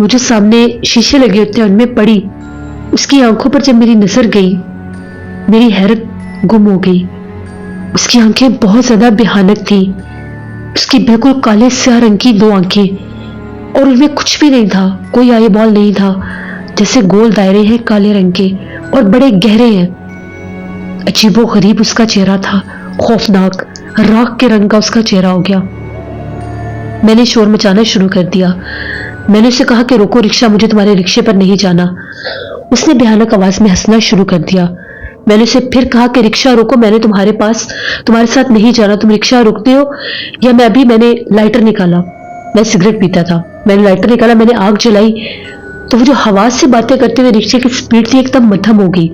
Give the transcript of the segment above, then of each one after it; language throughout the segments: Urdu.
وہ جو سامنے شیشے لگے ہوتے ہیں ان میں پڑی. اس کی آنکھوں پر جب میری نظر گئی میری حیرت گم ہو گئی. اس کی آنکھیں بہت زیادہ بھیانک تھی. اس کی بالکل کالے سیاہ رنگ کی 2 آنکھیں اور ان میں کچھ بھی نہیں تھا, کوئی آئی بال نہیں تھا, جیسے گول دائرے ہیں کالے رنگ کے اور بڑے گہرے ہیں. عجیب و غریب اس کا چہرہ تھا, خوفناک راکھ کے رنگ کا اس کا چہرہ ہو گیا. میں نے شور مچانا شروع کر دیا. میں نے اسے کہا کہ روکو رکشا, مجھے تمہارے رکشے پر نہیں جانا. اس نے بھیانک آواز میں ہنسنا شروع کر دیا. میں نے اسے پھر کہا کہ رکشا روکو, میں نے تمہارے ساتھ نہیں جانا, تم رکشا روکتے ہو یا میں نے لائٹر نکالا. میں سگریٹ پیتا تھا, میں نے لائٹر نکالا, میں نے آگ جلائی تو وہ جو حواس سے باتیں کرتے ہوئے رکشے کی سپیڈ تھی ایک دم مدھم ہو گئی,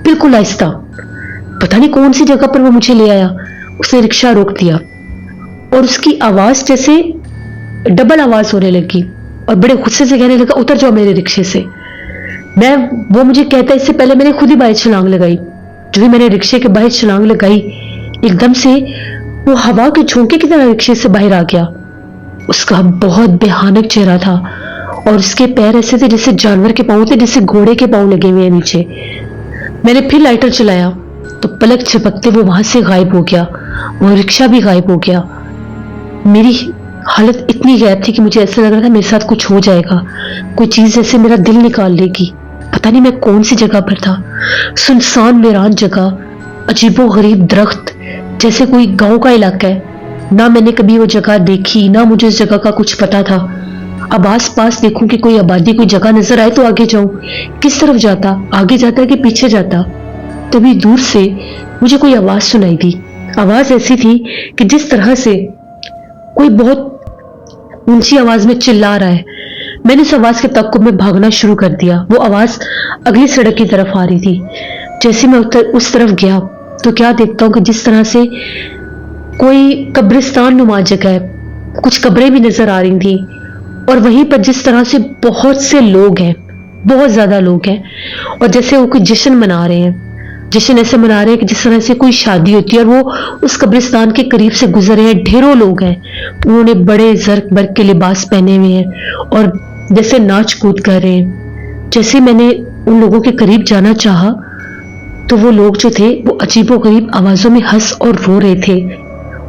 بالکل آہستہ. پتہ نہیں کون سی جگہ پر وہ مجھے لے آیا. اس نے رکشا روک دیا اور اس کی آواز جیسے ڈبل آواز ہونے لگی اور بڑے غصے سے کہنے لگا اتر جاؤ میرے رکشے سے. وہ مجھے کہتا ہے اس سے پہلے میں نے خود ہی باہر چھلانگ لگائی. جو ہی میں نے رکشے کے باہر چھلانگ لگائی ایک دم سے وہ ہوا کے جھونکے کی طرح رکشے سے باہر آ گیا. اس کا بہت بھیانک چہرہ تھا اور اس کے پیر ایسے تھے جیسے جانور کے پاؤں تھے, جیسے گھوڑے کے پاؤں لگے ہوئے ہیں نیچے. میں نے پھر لائٹر چلایا تو پلک جھپکتے وہ وہاں سے غائب ہو گیا, وہ رکشا بھی غائب ہو گیا. میری حالت اتنی غائب تھی کہ مجھے ایسا لگ رہا تھا میرے ساتھ کچھ ہو جائے گا, کوئی چیز جیسے میرا دل نکال لے گی. پتہ نہیں میں کون سی جگہ پر تھا, سنسان ویران جگہ, عجیب و غریب درخت, جیسے کوئی گاؤں کا علاقہ ہے. نہ میں نے کبھی وہ جگہ دیکھی, نہ مجھے اس جگہ کا کچھ پتا تھا. اب آس پاس دیکھوں کہ کوئی آبادی, کوئی جگہ نظر آئے تو آگے جاؤں. کس طرف جاتا, آگے جاتا کہ پیچھے جاتا. تبھی دور سے مجھے کوئی آواز سنائی دی. آواز ایسی تھی کہ جس طرح سے کوئی بہت اونچی آواز میں چلا رہا ہے. میں نے اس آواز کے تعقب میں بھاگنا شروع کر دیا. وہ آواز اگلی سڑک کی طرف آ رہی تھی. جیسے میں اس طرف گیا تو کیا دیکھتا ہوں کہ جس طرح سے کوئی قبرستان نما جگہ ہے, کچھ قبریں بھی نظر آ رہی تھیں اور وہیں پر جس طرح سے بہت سے لوگ ہیں, بہت زیادہ لوگ ہیں, اور جیسے وہ کوئی جشن منا رہے ہیں. جشن ایسے منا رہے ہیں کہ جس طرح سے کوئی شادی ہوتی ہے اور وہ اس قبرستان کے قریب سے گزر رہے ہیں. ڈھیروں لوگ ہیں, انہوں نے بڑے زرق برق کے لباس پہنے ہوئے ہیں اور جیسے ناچ کود کر رہے ہیں. جیسے میں نے ان لوگوں کے قریب جانا چاہا تو وہ لوگ جو تھے وہ عجیب و غریب آوازوں میں ہنس اور رو رہے تھے.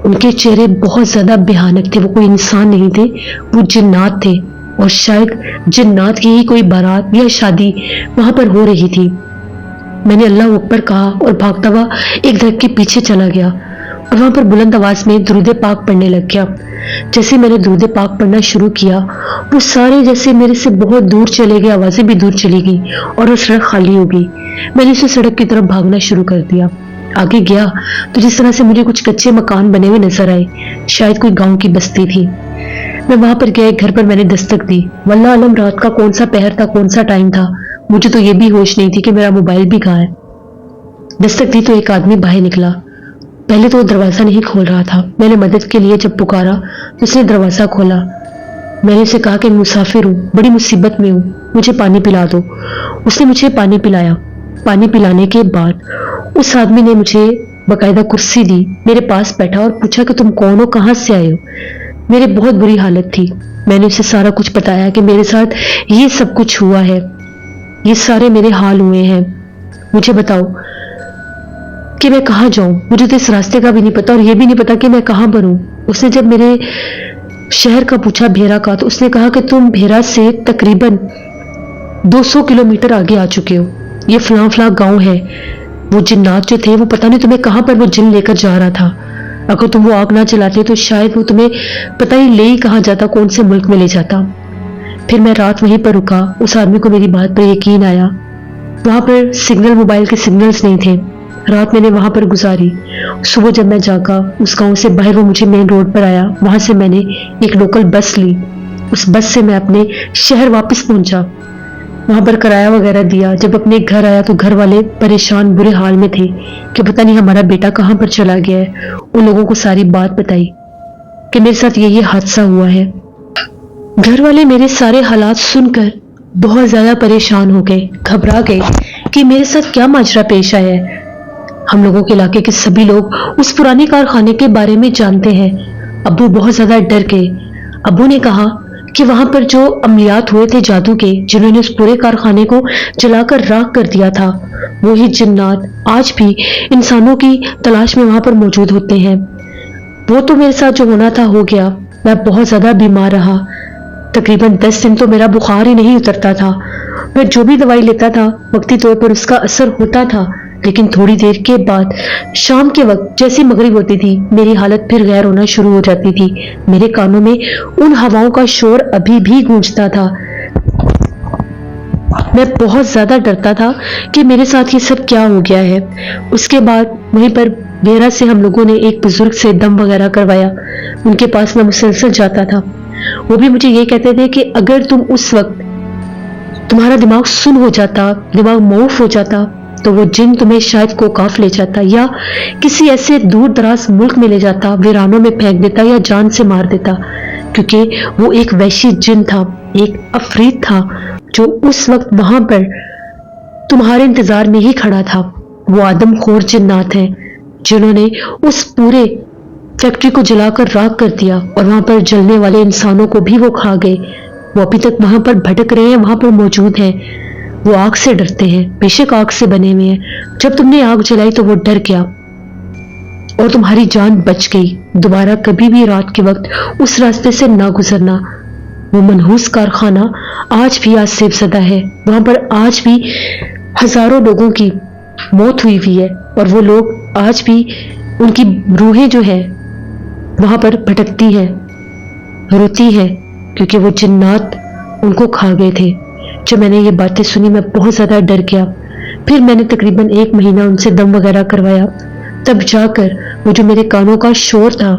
ان کے چہرے بہت زیادہ بھیانک تھے. وہ کوئی انسان نہیں تھے, وہ جنات تھے, اور شاید جنات کی ہی کوئی بارات یا شادی وہاں پر ہو رہی تھی. میں نے اللہ اکبر کہا اور بھاگتا ہوا ایک درخت کے پیچھے چلا گیا اور وہاں پر بلند آواز میں درود پاک پڑھنے لگ گیا. جیسے میں نے درود پاک پڑھنا شروع کیا وہ سارے جیسے میرے سے بہت دور چلے گئے, آوازیں بھی دور چلی گئی اور وہ سڑک خالی ہو گئی. میں نے اسے سڑک کی طرف بھاگنا شروع کر دیا. آگے گیا تو جس طرح سے مجھے کچھ کچے مکان بنے ہوئے نظر آئے, شاید کوئی گاؤں کی بستی تھی. میں وہاں پر گیا, ایک گھر پر میں نے دستک دی. واللہ علم رات کا کون سا پہر تھا, کون سا ٹائم تھا, مجھے تو یہ بھی ہوش نہیں تھی کہ میرا موبائل بھی کہاں ہے. دستک دی تو ایک آدمی باہر نکلا. پہلے تو وہ دروازہ نہیں کھول رہا تھا. میں نے مدد کے لیے جب پکارا تو اس نے دروازہ کھولا. میں نے اسے کہا کہ مسافر ہوں, بڑی مصیبت میں ہوں, مجھے پانی پلا دو. اس نے مجھے پانی پلایا. پانی پلانے کے بعد اس آدمی نے مجھے باقاعدہ کرسی دی, میرے پاس بیٹھا اور پوچھا کہ تم کون ہو, کہاں سے آئے ہو. میرے بہت بری حالت تھی. میں نے اسے سارا کچھ بتایا کہ میرے ساتھ یہ سب کچھ ہوا ہے, یہ سارے میرے حال ہوئے ہیں, مجھے بتاؤ کہ میں کہاں جاؤں. مجھے تو اس راستے کا بھی نہیں پتا اور یہ بھی نہیں پتا کہ میں کہاں پر ہوں. اس نے جب میرے شہر کا پوچھا, بھیرا کا, تو اس نے کہا کہ تم بھیرا سے تقریباً 200 کلومیٹر آگے آ چکے ہو. یہ فلاں فلاں گاؤں ہے. وہ جنات جو تھے وہ پتہ نہیں تمہیں کہاں پر وہ جن لے کر جا رہا تھا. اگر تم وہ آگ نہ چلاتے تو شاید وہ تمہیں پتہ ہی لے ہی کہاں جاتا, کون سے ملک میں لے جاتا. پھر میں رات وہیں پر رکا. اس آدمی کو میری بات پر یقین آیا. وہاں پر سگنل, موبائل کے سگنلز نہیں تھے. رات میں نے وہاں پر گزاری. صبح جب میں جاگا اس گاؤں سے باہر وہ مجھے مین روڈ پر آیا. وہاں سے میں نے ایک لوکل بس لی. اس بس سے میں اپنے شہر واپس پہنچا. وہاں پر کرایہ وغیرہ دیا. جب اپنے گھر آیا تو گھر والے پریشان برے حال میں تھے کہ پتہ نہیں ہمارا بیٹا کہاں پر چلا گیا ہے. ان لوگوں کو ساری بات بتائی کہ میرے ساتھ یہ حادثہ ہوا ہے. گھر والے میرے سارے حالات سن کر بہت زیادہ پریشان ہو گئے, گھبرا گئے کہ میرے ساتھ کیا ماجرا پیش آیا ہے. ہم لوگوں کے علاقے کے سبھی لوگ اس پرانے کارخانے کے بارے میں جانتے ہیں. ابو بہت زیادہ ڈر گئے. ابو نے کہا کہ وہاں پر جو عملیات ہوئے تھے جادو کے، جنہوں نے اس پورے کارخانے کو جلا کر راکھ کر دیا تھا، وہی جنات آج بھی انسانوں کی تلاش میں وہاں پر موجود ہوتے ہیں۔ وہ تو میرے ساتھ جو ہونا تھا ہو گیا۔ میں بہت زیادہ بیمار رہا، تقریباً 10 دن تو میرا بخار ہی نہیں اترتا تھا۔ میں جو بھی دوائی لیتا تھا وقتی طور پر اس کا اثر ہوتا تھا، لیکن تھوڑی دیر کے بعد شام کے وقت جیسی مغرب ہوتی تھی میری حالت پھر غیر ہونا شروع ہو جاتی تھی۔ میرے کانوں میں ان ہواؤں کا شور ابھی بھی گونجتا تھا۔ میں بہت زیادہ ڈرتا تھا کہ میرے ساتھ یہ سب کیا ہو گیا ہے۔ اس کے بعد وہیں پر بیرا سے ہم لوگوں نے ایک بزرگ سے دم وغیرہ کروایا، ان کے پاس میں مسلسل جاتا تھا۔ وہ بھی مجھے یہ کہتے تھے کہ اگر تم اس وقت تمہارا دماغ سن ہو جاتا، دماغ معاف ہو جاتا، تو وہ جن تمہیں شاید کوکاف لے جاتا یا کسی ایسے دور دراز ملک میں لے جاتا، ویرانوں میں پھینک دیتا یا جان سے مار دیتا، کیونکہ وہ ایک وحشی جن تھا، ایک عفریت تھا جو اس وقت وہاں پر تمہارے انتظار میں ہی کھڑا تھا۔ وہ آدم خور جنات ہیں جنہوں نے اس پورے فیکٹری کو جلا کر راکھ کر دیا، اور وہاں پر جلنے والے انسانوں کو بھی وہ کھا گئے۔ وہ ابھی تک وہاں پر بھٹک رہے ہیں، وہاں پر موجود ہیں۔ وہ آگ سے ڈرتے ہیں، بے شک آگ سے بنے ہوئے ہیں۔ جب تم نے آگ جلائی تو وہ ڈر گیا اور تمہاری جان بچ گئی۔ دوبارہ کبھی بھی رات کے وقت اس راستے سے نہ گزرنا۔ وہ منحوس کارخانہ آج بھی آسیب زدہ ہے، وہاں پر آج بھی ہزاروں لوگوں کی موت ہوئی ہے، اور وہ لوگ آج بھی ان کی روحیں جو ہے وہاں پر بھٹکتی ہے، روتی ہے، کیونکہ وہ جنات ان کو کھا گئے تھے۔ جب میں نے یہ باتیں سنی میں بہت زیادہ ڈر گیا۔ پھر میں نے تقریباً 1 مہینہ ان سے دم وغیرہ کروایا، تب جا کر وہ جو میرے کانوں کا شور تھا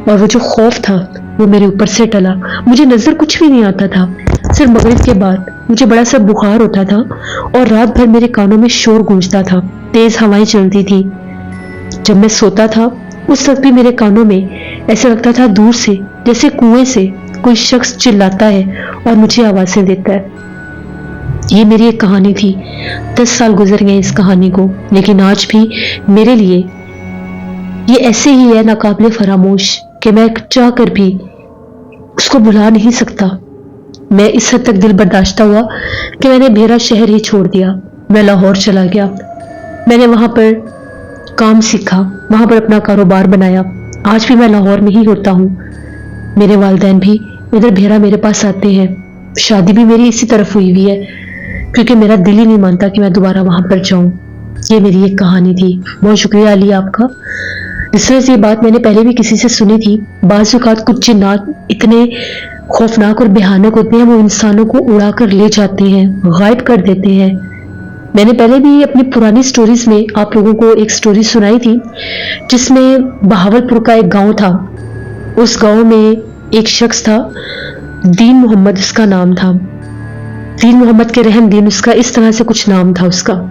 اور وہ جو خوف تھا وہ میرے اوپر سے ٹلا۔ مجھے نظر کچھ بھی نہیں آتا تھا، صرف مغرب کے بعد مجھے بڑا سا بخار ہوتا تھا اور رات بھر میرے کانوں میں شور گونجتا تھا، تیز ہوائیں چلتی تھی۔ جب میں سوتا تھا اس وقت بھی میرے کانوں میں ایسا لگتا تھا دور سے جیسے کنویں سے کوئی شخص چلاتا ہے اور مجھے آوازیں دیتا ہے۔ یہ میری ایک کہانی تھی، 10 سال گزر گئے اس کہانی کو، لیکن آج بھی میرے لیے یہ ایسے ہی ہے ناقابل فراموش کہ میں چاہ کر بھی اس کو بھلا نہیں سکتا۔ میں اس حد تک دل برداشتہ ہوا کہ میں نے بھیرا شہر ہی چھوڑ دیا، میں لاہور چلا گیا۔ میں نے وہاں پر کام سیکھا، وہاں پر اپنا کاروبار بنایا۔ آج بھی میں لاہور میں ہی ہوتا ہوں۔ میرے والدین بھی ادھر بھیرا میرے پاس آتے ہیں۔ شادی بھی میری اسی طرف ہوئی ہے، کیونکہ میرا دل ہی نہیں مانتا کہ میں دوبارہ وہاں پر جاؤں۔ یہ میری ایک کہانی تھی۔ بہت شکریہ علی آپ کا۔ اس طرح سے یہ بات میں نے پہلے بھی کسی سے سنی تھی۔ بعض اوقات کچھ جنات اتنے خوفناک اور بھیانک ہوتے ہیں، وہ انسانوں کو اڑا کر لے جاتے ہیں، غائب کر دیتے ہیں۔ میں نے پہلے بھی اپنی پرانی سٹوریز میں آپ لوگوں کو ایک سٹوری سنائی تھی، جس میں بہاولپور کا ایک گاؤں تھا۔ اس گاؤں میں ایک شخص تھا، دین محمد اس کا نام تھا، دین محمد کے رحم دین، اس کا اس طرح سے کچھ نام تھا اس کا۔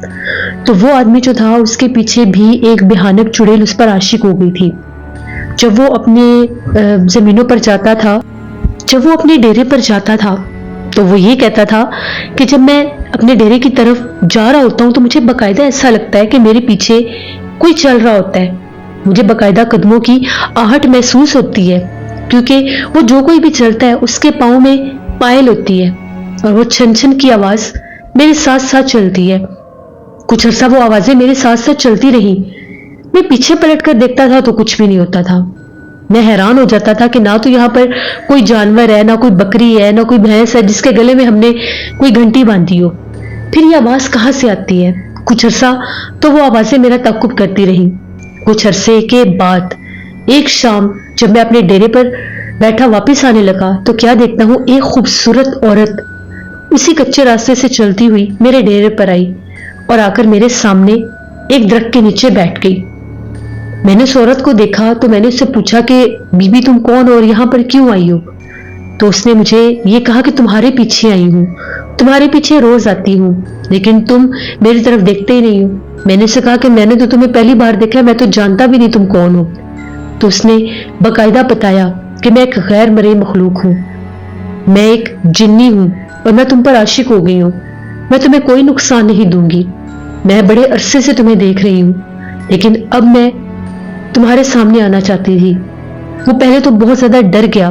تو وہ آدمی جو تھا اس کے پیچھے بھی ایک بھیانک چڑیل اس پر عاشق ہو گئی تھی۔ جب وہ اپنے زمینوں پر جاتا تھا، جب وہ اپنے ڈیرے پر جاتا تھا تو وہ یہ کہتا تھا کہ جب میں اپنے ڈیرے کی طرف جا رہا ہوتا ہوں تو مجھے باقاعدہ ایسا لگتا ہے کہ میرے پیچھے کوئی چل رہا ہوتا ہے، مجھے باقاعدہ قدموں کی آہٹ محسوس ہوتی ہے، کیونکہ وہ جو کوئی بھی چلتا ہے اس کے پاؤں میں پائل ہوتی ہے اور وہ چھن چھن کی آواز میرے ساتھ ساتھ چلتی ہے۔ کچھ عرصہ وہ آوازیں میرے ساتھ ساتھ چلتی رہی۔ میں پیچھے پلٹ کر دیکھتا تھا تو کچھ بھی نہیں ہوتا تھا۔ میں حیران ہو جاتا تھا کہ نہ تو یہاں پر کوئی جانور ہے، نہ کوئی بکری ہے، نہ کوئی بھینس ہے جس کے گلے میں ہم نے کوئی گھنٹی باندھی ہو۔ پھر یہ آواز کہاں سے آتی ہے؟ کچھ عرصہ تو وہ آوازیں میرا تعقب کرتی رہی۔ کچھ عرصے کے بعد ایک شام جب میں اپنے ڈیرے پر بیٹھا واپس آنے لگا تو کیا دیکھتا ہوں، ایک خوبصورت عورت اسی کچے راستے سے چلتی ہوئی میرے ڈیرے پر آئی اور آ کر میرے سامنے ایک درخت کے نیچے بیٹھ گئی۔ میں نے اس عورت کو دیکھا تو میں نے اس سے پوچھا کہ بی بی تم کون ہو اور یہاں پر کیوں آئی ہو؟ تو اس نے مجھے یہ کہا کہ تمہارے پیچھے آئی ہوں، تمہارے پیچھے روز آتی ہوں، لیکن تم میری طرف دیکھتے ہی نہیں ہو۔ میں نے اسے کہا کہ میں نے تو تمہیں پہلی بار دیکھا، میں تو جانتا بھی نہیں تم کون ہو۔ تو اس نے باقاعدہ بتایا کہ میں ایک غیر مرئی مخلوق ہوں، میں ایک جنی ہوں اور میں تم پر عاشق ہو گئی ہوں، میں تمہیں کوئی نقصان نہیں دوں گی، میں بڑے عرصے سے تمہیں دیکھ رہی ہوں، لیکن اب میں تمہارے سامنے آنا چاہتی تھی۔ وہ پہلے تو بہت زیادہ ڈر گیا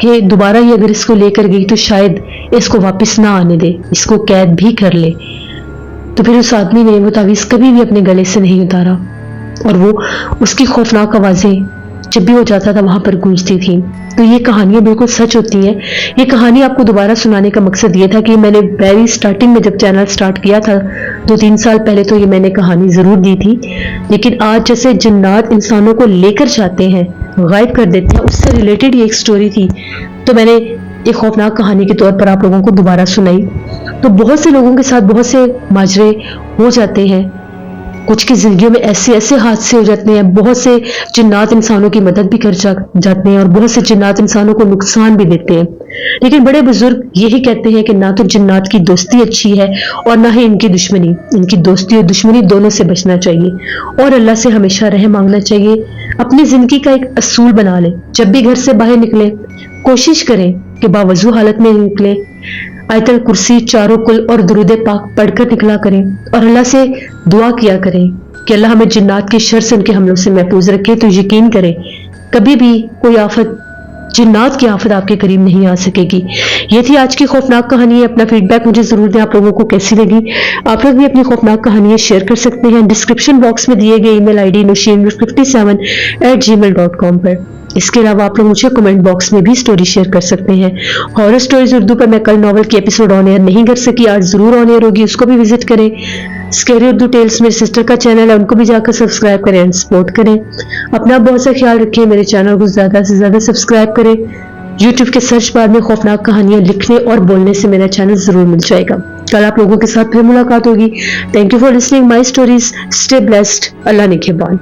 کہ دوبارہ یہ اگر اس کو لے کر گئی تو شاید اس کو واپس نہ آنے دے، اس کو قید بھی کر لے۔ تو پھر اس آدمی نے وہ تعویذ کبھی بھی اپنے گلے سے نہیں اتارا، اور وہ اس کی خوفناک آوازیں جب بھی وہ جاتا تھا وہاں پر گونجتی تھیں۔ تو یہ کہانیاں بالکل سچ ہوتی ہیں۔ یہ کہانی آپ کو دوبارہ سنانے کا مقصد یہ تھا کہ میں نے ویری سٹارٹنگ میں جب چینل سٹارٹ کیا تھا 2-3 سال پہلے تو یہ میں نے کہانی ضرور دی تھی، لیکن آج جیسے جنات انسانوں کو لے کر جاتے ہیں، غائب کر دیتے ہیں، اس سے ریلیٹڈ یہ ایک سٹوری تھی، تو میں نے ایک خوفناک کہانی کے طور پر آپ لوگوں کو دوبارہ سنائی۔ تو بہت سے لوگوں کے ساتھ بہت سے ماجرے ہو جاتے ہیں، کچھ کی زندگیوں میں ایسے حادثے ہو جاتے ہیں، بہت سے جنات انسانوں کی مدد بھی کر جاتے ہیں، اور بہت سے جنات انسانوں کو نقصان بھی دیتے ہیں۔ لیکن بڑے بزرگ یہی کہتے ہیں کہ نہ تو جنات کی دوستی اچھی ہے اور نہ ہی ان کی دشمنی۔ ان کی دوستی اور دشمنی دونوں سے بچنا چاہیے، اور اللہ سے ہمیشہ رحم مانگنا چاہیے۔ اپنی زندگی کا ایک اصول بنا لیں، جب بھی گھر سے باہر نکلیں کوشش کریں کہ باوضو حالت میں نکلیں، آیت الکرسی 4 کل اور درود پاک پڑھ کر نکلا کریں، اور اللہ سے دعا کیا کریں کہ اللہ ہمیں جنات کے شر سے، ان کے حملوں سے محفوظ رکھے۔ تو یقین کریں کبھی بھی کوئی آفت، جنات کی آفت آپ کے قریب نہیں آ سکے گی۔ یہ تھی آج کی خوفناک کہانی۔ اپنا فیڈ بیک مجھے ضرور دیں، آپ لوگوں کو کیسی لگی۔ آپ لوگ بھی اپنی خوفناک کہانیاں شیئر کر سکتے ہیں ڈسکرپشن باکس میں دیے گئے ای میل آئی ڈی nushinur57@gmail.com پر۔ اس کے علاوہ آپ لوگ مجھے کمنٹ باکس میں بھی سٹوری شیئر کر سکتے ہیں۔ ہارر سٹوریز اردو پر میں کل ناول کی ایپیسوڈ آن ایئر نہیں کر سکی، آج ضرور آن ایئر ہوگی، اس کو بھی وزٹ کریں۔ اسکیری اردو ٹیلز میری سسٹر کا چینل ہے، ان کو بھی جا کر سبسکرائب کریں اینڈ سپورٹ کریں۔ اپنا بہت سا خیال رکھیں، میرے چینل کو زیادہ سے زیادہ سبسکرائب کریں۔ یوٹیوب کے سرچ بار میں خوفناک کہانیاں لکھنے اور بولنے سے میرا چینل ضرور مل جائے گا۔ کل آپ لوگوں کے ساتھ پھر ملاقات ہوگی۔ Thank you for listening my stories. Stay blessed. Allah نگہبان۔